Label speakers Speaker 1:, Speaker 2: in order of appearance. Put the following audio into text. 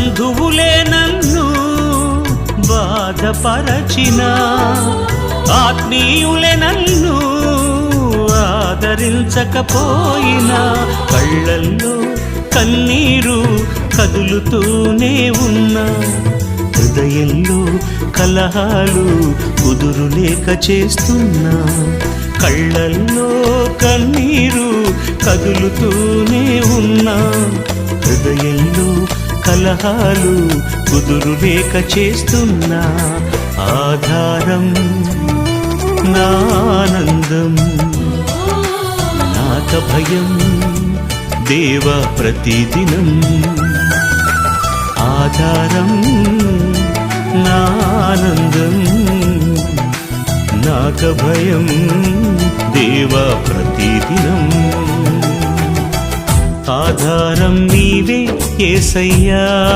Speaker 1: బంధువులే నన్ను బాధపరచిన, ఆత్మీయులే నన్ను ఆదరించకపోయినా, కళ్ళల్లో కన్నీరు కదులుతూనే ఉన్నా, హృదయంలో కలహాలు కుదురులేక చేస్తున్నా, కళ్ళల్లో కన్నీరు కదులుతూనే ఉన్నా, హృదయంలో కలహాలు కుదురులేక చేస్తున్నా, ఆధారం నా ఆనందం నాక భయం దేవ ప్రతిదినం, ఆధారం నా ఆనందం నాక భయం దేవ ప్రతిదినం, ఆధారం నీవే యేసయ్యా.